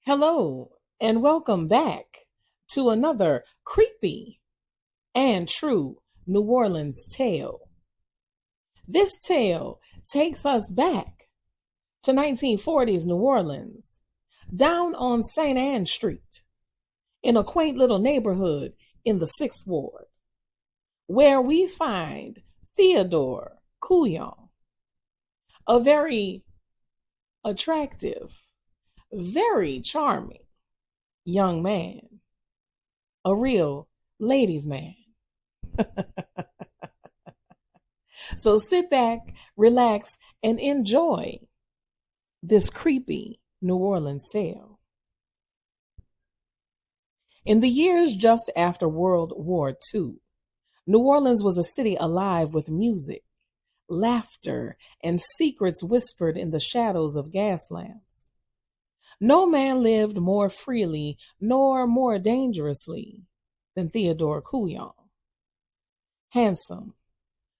Hello, and welcome back to another creepy and true New Orleans tale. This tale takes us back to 1940s New Orleans, down on St. Anne Street, in a quaint little neighborhood in the 6th Ward, where we find Theodore Couillon, a very attractive, very charming young man, a real ladies' man. So sit back, relax, and enjoy this creepy New Orleans tale. In the years just after World War II, New Orleans was a city alive with music, laughter, and secrets whispered in the shadows of gas lamps. No man lived more freely nor more dangerously than Theodore Couillon. Handsome,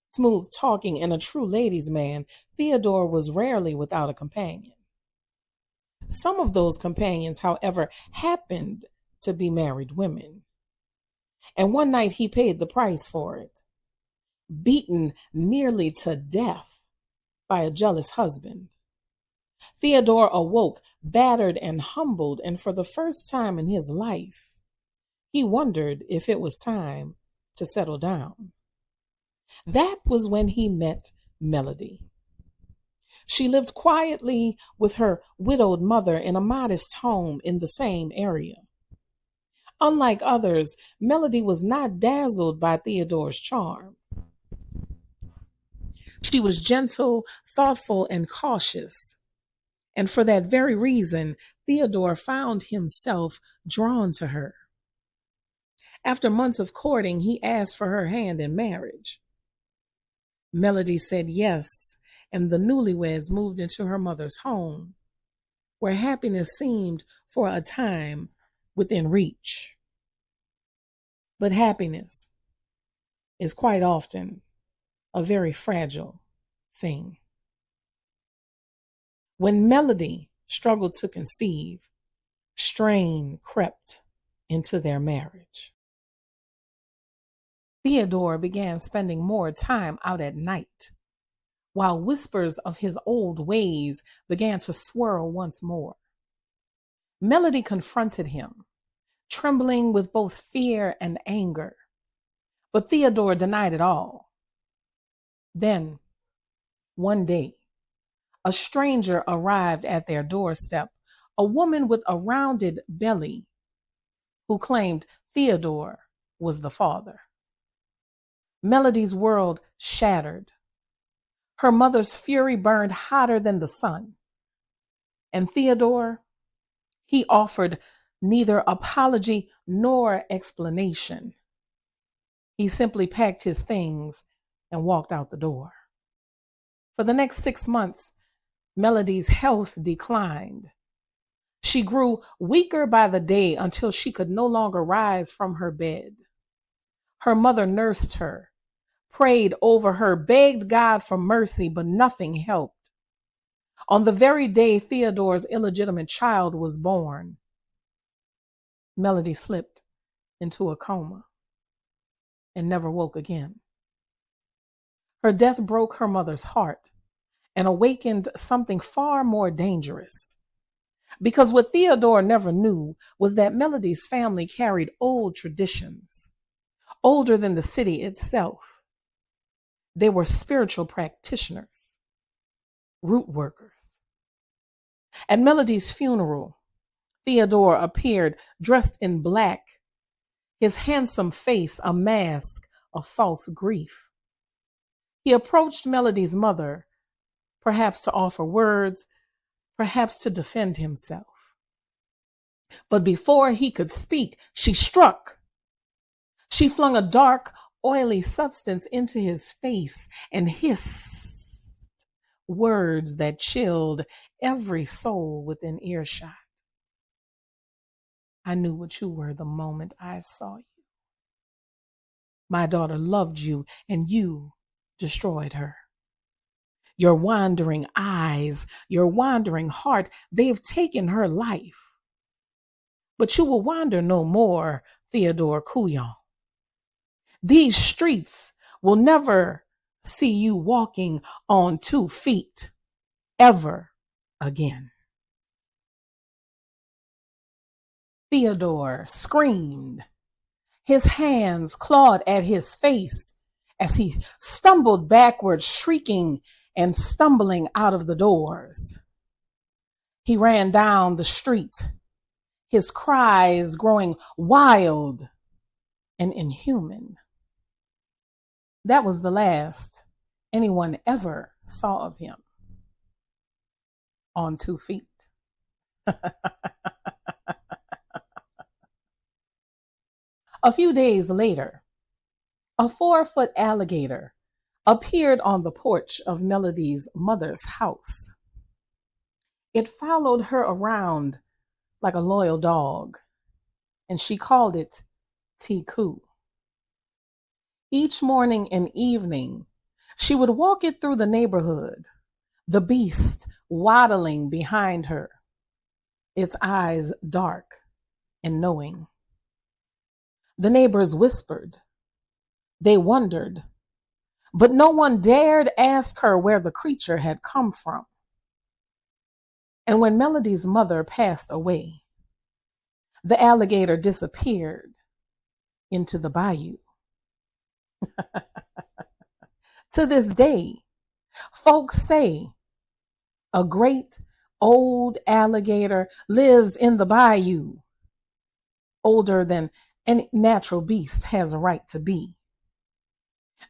smooth talking, and a true ladies' man, Theodore was rarely without a companion. Some of those companions, however, happened to be married women. And one night he paid the price for it, beaten nearly to death by a jealous husband. Theodore awoke, battered and humbled, and for the first time in his life, he wondered if it was time to settle down. That was when he met Melody. She lived quietly with her widowed mother in a modest home in the same area. Unlike others, Melody was not dazzled by Theodore's charm. She was gentle, thoughtful, and cautious. And for that very reason, Theodore found himself drawn to her. After months of courting, he asked for her hand in marriage. Melody said yes, and the newlyweds moved into her mother's home, where happiness seemed for a time within reach. But happiness is quite often a very fragile thing. When Melody struggled to conceive, strain crept into their marriage. Theodore began spending more time out at night, while whispers of his old ways began to swirl once more. Melody confronted him, trembling with both fear and anger, but Theodore denied it all. Then, one day, a stranger arrived at their doorstep, a woman with a rounded belly who claimed Theodore was the father. Melody's world shattered. Her mother's fury burned hotter than the sun. And Theodore, he offered neither apology nor explanation. He simply packed his things and walked out the door. For the next 6 months, Melody's health declined. She grew weaker by the day until she could no longer rise from her bed. Her mother nursed her, prayed over her, begged God for mercy, but nothing helped. On the very day Theodore's illegitimate child was born, Melody slipped into a coma and never woke again. Her death broke her mother's heart and awakened something far more dangerous. Because what Theodore never knew was that Melody's family carried old traditions, older than the city itself. They were spiritual practitioners, root workers. At Melody's funeral, Theodore appeared dressed in black, his handsome face a mask of false grief. He approached Melody's mother, perhaps to offer words, perhaps to defend himself. But before he could speak, she struck. She flung a dark, oily substance into his face and hissed words that chilled every soul within earshot. I knew what you were the moment I saw you. My daughter loved you, and you destroyed her. Your wandering eyes, your wandering heart, they've taken her life. But you will wander no more, Theodore Couillon. These streets will never see you walking on 2 feet ever again. Theodore screamed. His hands clawed at his face as he stumbled backwards, shrieking and stumbling out of the doors. He ran down the street, his cries growing wild and inhuman. That was the last anyone ever saw of him on 2 feet. A few days later, a 4-foot alligator appeared on the porch of Melody's mother's house. It followed her around like a loyal dog, and she called it TECOU. Each morning and evening, she would walk it through the neighborhood, the beast waddling behind her, its eyes dark and knowing. The neighbors whispered. They wondered, but no one dared ask her where the creature had come from. And when Melody's mother passed away, the alligator disappeared into the bayou. To this day, folks say a great old alligator lives in the bayou, older than any natural beast has a right to be.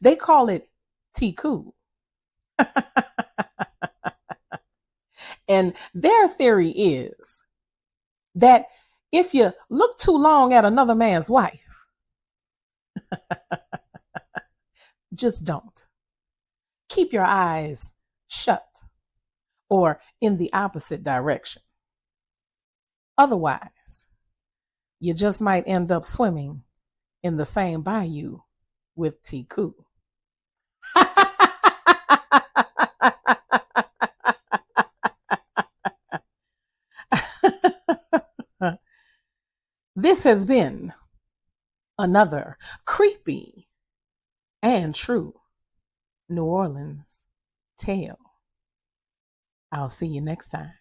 They call it TECOU. And their theory is that if you look too long at another man's wife, just don't. Keep your eyes shut or in the opposite direction. Otherwise, you just might end up swimming in the same bayou with TECOU. This has been another creepy and true New Orleans tale. I'll see you next time.